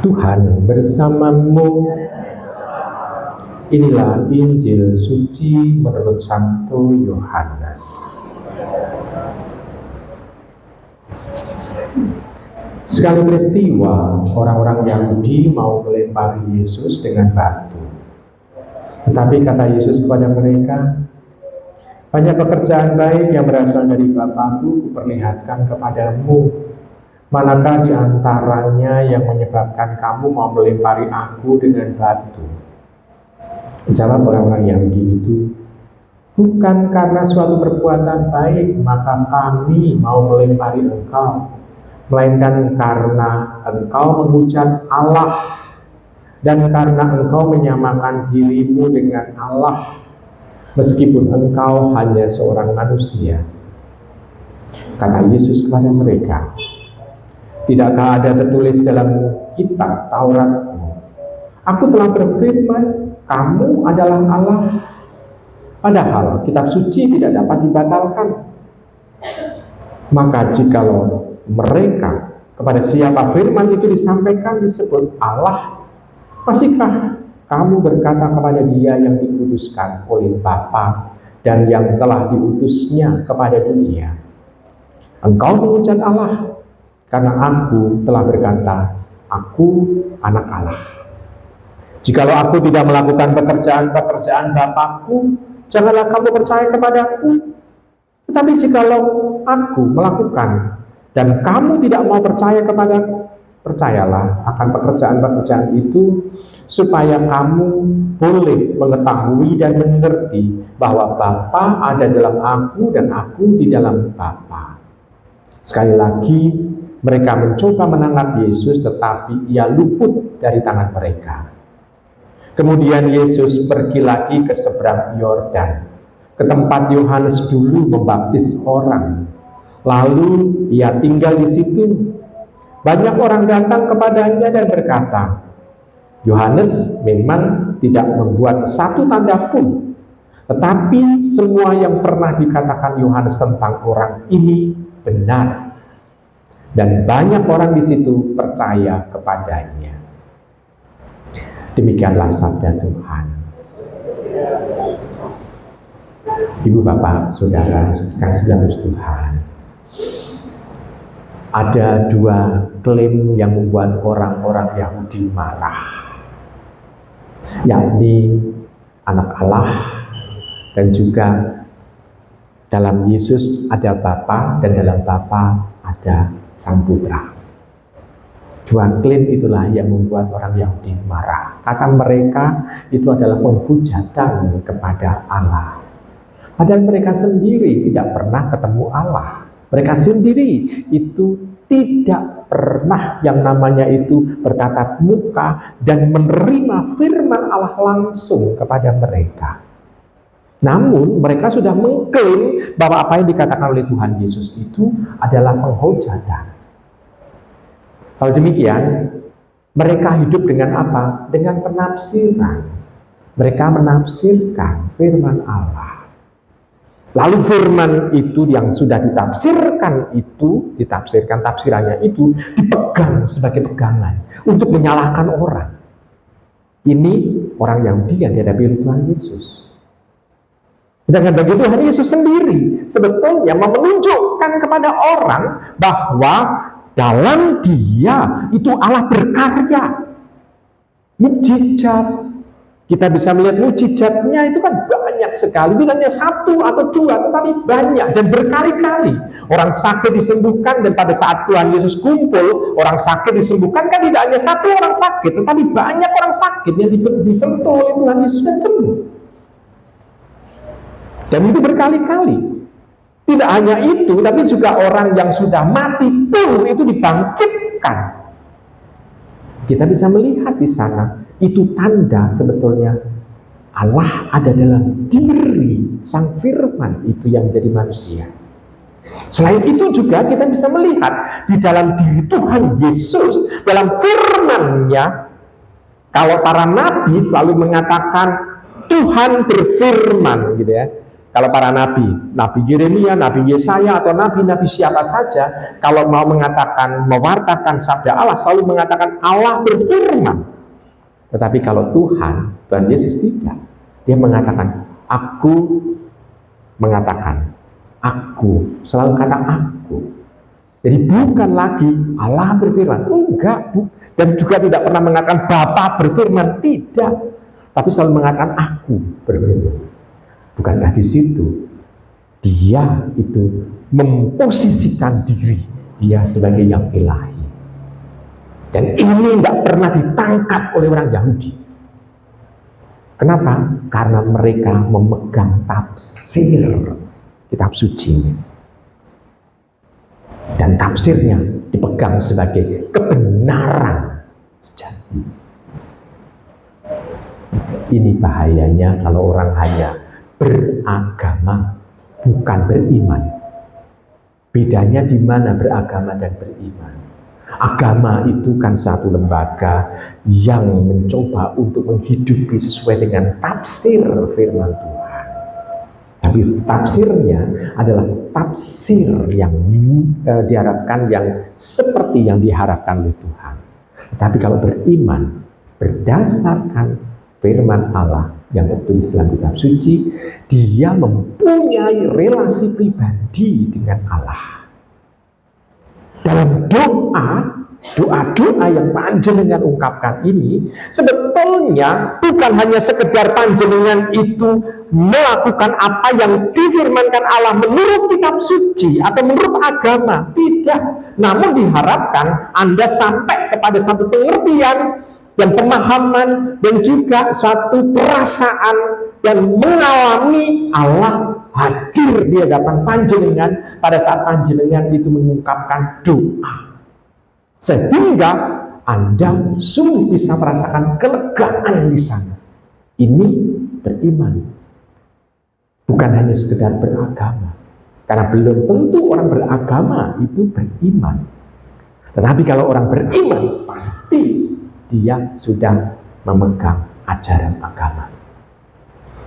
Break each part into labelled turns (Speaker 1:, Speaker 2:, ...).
Speaker 1: Tuhan bersamamu. Inilah Injil suci menurut Santo Yohanes. Sekali peristiwa, orang-orang Yahudi mau melempari Yesus dengan batu. Tetapi kata Yesus kepada mereka, banyak pekerjaan baik yang berasal dari Bapa-Ku kuperlihatkan kepadamu. Manakah di antaranya yang menyebabkan kamu mau melempari Aku dengan batu? Jawab orang-orang Yahudi itu, bukan karena suatu perbuatan baik maka kami mau melempari engkau, melainkan karena engkau menghujat Allah dan karena engkau menyamakan dirimu dengan Allah meskipun engkau hanya seorang manusia. Kata Yesus kepada mereka, tidakkah ada tertulis dalam kitab Tauratmu, Aku telah berfirman, kamu adalah Allah. Padahal kitab suci tidak dapat dibatalkan. Maka jikalau mereka kepada siapa firman itu disampaikan disebut Allah, masihkah kamu berkata kepada Dia yang dikuduskan oleh Bapa dan yang telah diutusnya kepada dunia, engkau menghujat Allah, karena Aku telah berkata, Aku anak Allah. Jikalau Aku tidak melakukan pekerjaan Bapa-Ku, janganlah kamu percaya kepadaku. Tetapi jikalau Aku melakukan dan kamu tidak mau percaya kepadaku, percayalah akan pekerjaan-pekerjaan itu, supaya kamu boleh mengetahui dan mengerti bahwa Bapa ada dalam Aku dan Aku di dalam Bapa. Sekali lagi, mereka mencoba menangkap Yesus, tetapi Ia luput dari tangan mereka. Kemudian Yesus pergi lagi ke seberang Yordan, ke tempat Yohanes dulu membaptis orang. Lalu Ia tinggal di situ. Banyak orang datang kepadanya dan berkata, Yohanes memang tidak membuat satu tanda pun, tetapi semua yang pernah dikatakan Yohanes tentang orang ini benar. Dan banyak orang di situ percaya kepadanya. Demikianlah sabda Tuhan. Ibu, Bapak, Saudara, kasih dalam Tuhan. Ada dua klaim yang membuat orang-orang Yahudi marah, yakni anak Allah dan juga dalam Yesus ada Bapa dan dalam Bapa ada Sang Putra. Dua klaim itulah yang membuat orang Yahudi marah. Kata mereka itu adalah penghujatan kepada Allah. Padahal mereka sendiri tidak pernah ketemu Allah. Mereka sendiri itu tidak pernah yang namanya itu bertatap muka dan menerima firman Allah langsung kepada mereka. Namun mereka sudah mengklaim bahwa apa yang dikatakan oleh Tuhan Yesus itu adalah penghujatan. Kalau demikian, mereka hidup dengan apa? Dengan penafsiran. Mereka menafsirkan firman Allah. Lalu firman itu yang sudah ditafsirkan itu, tafsirannya itu dipegang sebagai pegangan untuk menyalahkan orang. Ini orang Yahudi yang dihadapi oleh Tuhan Yesus. Dengan begitu Tuhan Yesus sendiri sebetulnya menunjukkan kepada orang bahwa dalam Dia itu Allah berkarya. Mukjizat, kita bisa melihat mukjizatnya itu kan banyak sekali. Tidak hanya satu atau dua, tetapi banyak dan berkali-kali. Orang sakit disembuhkan, dan pada saat Tuhan Yesus kumpul, orang sakit disembuhkan kan tidak hanya satu orang sakit, tetapi banyak orang sakit yang disentuh oleh Tuhan Yesus dan sembuh. Dan itu berkali-kali. Tidak hanya itu, tapi juga orang yang sudah mati pun itu dibangkitkan. Kita bisa melihat di sana, itu tanda sebetulnya Allah ada dalam diri Sang Firman itu yang menjadi manusia. Selain itu juga kita bisa melihat di dalam diri Tuhan Yesus, dalam firman-Nya, kalau para nabi selalu mengatakan Tuhan berfirman, gitu ya. Kalau para nabi, Nabi Yeremia, Nabi Yesaya, atau nabi-nabi siapa saja, kalau mau mengatakan, mewartakan sabda Allah, selalu mengatakan Allah berfirman. Tetapi kalau Tuhan Yesus tidak. Dia mengatakan, aku mengatakan, aku, selalu kata aku. Jadi bukan lagi Allah berfirman, enggak, dan juga tidak pernah mengatakan Bapa berfirman, tidak. Tapi selalu mengatakan aku berfirman. Bukankah di situ dia itu memposisikan diri dia sebagai yang ilahi. Dan ini tidak pernah ditangkap oleh orang Yahudi. Kenapa? Karena mereka memegang tafsir kitab suci. Dan tafsirnya dipegang sebagai kebenaran sejati. Ini bahayanya kalau orang hanya beragama, bukan beriman. Bedanya di mana beragama dan beriman? Agama itu kan satu lembaga yang mencoba untuk menghidupi sesuai dengan tafsir firman Tuhan. Tapi tafsirnya adalah tafsir yang diharapkan, yang seperti yang diharapkan oleh Tuhan. Tapi kalau beriman berdasarkan firman Allah yang tertulis dalam kitab suci, dia mempunyai relasi pribadi dengan Allah. Dalam doa-doa yang panjenengan ungkapkan ini, sebetulnya bukan hanya sekedar panjenengan itu melakukan apa yang difirmankan Allah menurut kitab suci atau menurut agama, tidak. Namun diharapkan Anda sampai kepada satu pengertian dan pemahaman dan juga suatu perasaan yang mengalami Allah hadir di hadapan panjenengan pada saat panjenengan itu mengungkapkan doa, sehingga Anda sungguh bisa merasakan kelegaan di sana. Ini beriman, bukan hanya sekedar beragama, karena belum tentu orang beragama itu beriman. Tetapi kalau orang beriman, pasti dia sudah memegang ajaran agama.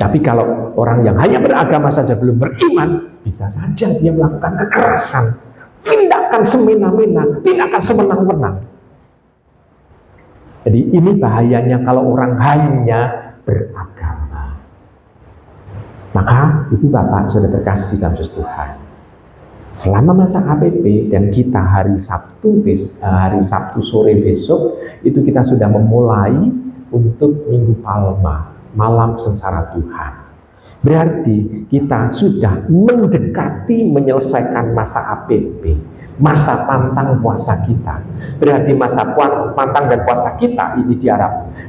Speaker 1: Tapi kalau orang yang hanya beragama saja belum beriman, bisa saja dia melakukan kekerasan, tindakan semena-mena, tindakan semenang-menang. Jadi ini bahayanya kalau orang hanya beragama. Maka Ibu Bapak sudah terkasih dalam Tuhan, selama masa KPP dan kita hari Sabtu sore besok itu kita sudah memulai untuk Minggu Palma, malam sengsara Tuhan. Berarti kita sudah mendekati menyelesaikan masa APP, masa pantang puasa kita. Berarti masa pantang dan puasa kita ini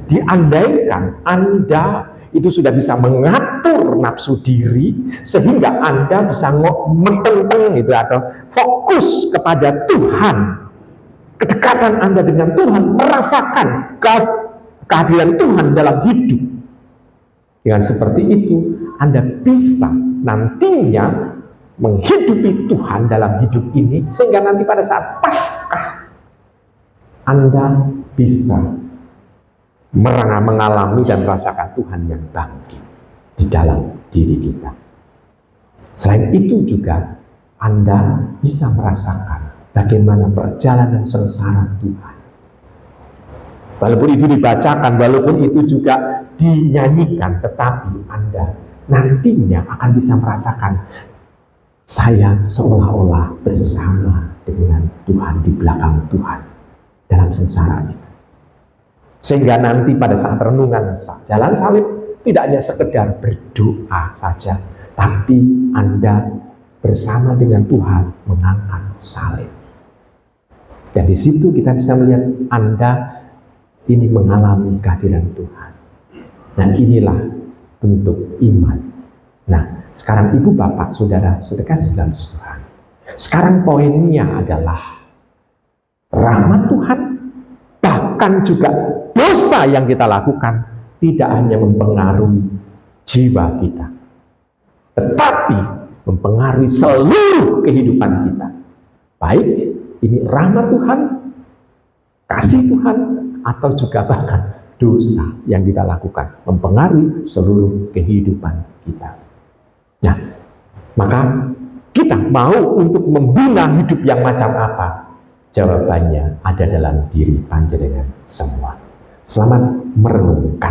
Speaker 1: diandaikan Anda itu sudah bisa mengatur nafsu diri sehingga Anda bisa metenteng gitu, atau fokus kepada Tuhan. Kedekatan Anda dengan Tuhan, merasakan kehadiran Tuhan dalam hidup. Dengan seperti itu, Anda bisa nantinya menghidupi Tuhan dalam hidup ini, sehingga nanti pada saat Paskah, Anda bisa mengalami dan merasakan Tuhan yang bangkit di dalam diri kita. Selain itu juga, Anda bisa merasakan bagaimana perjalanan sengsara Tuhan. Walaupun itu dibacakan, walaupun itu juga dinyanyikan, tetapi Anda nantinya akan bisa merasakan, saya seolah-olah bersama dengan Tuhan, di belakang Tuhan dalam sengsara itu. Sehingga nanti pada saat renungan jalan salib tidak hanya sekedar berdoa saja, tapi Anda bersama dengan Tuhan mengangkat salib. Dan di situ kita bisa melihat Anda ini mengalami kehadiran Tuhan. Dan inilah bentuk iman. Nah, sekarang Ibu Bapak Saudara sudah kasih dalam Tuhan. Sekarang poinnya adalah rahmat Tuhan, bahkan juga dosa yang kita lakukan tidak hanya mempengaruhi jiwa kita, tetapi mempengaruhi seluruh kehidupan kita. Baik ini rahmat Tuhan, kasih Tuhan, atau juga bahkan dosa yang kita lakukan mempengaruhi seluruh kehidupan kita. Nah, maka kita mau untuk membina hidup yang macam apa? Jawabannya ada dalam diri panjenengan semua. Selamat merenungkan.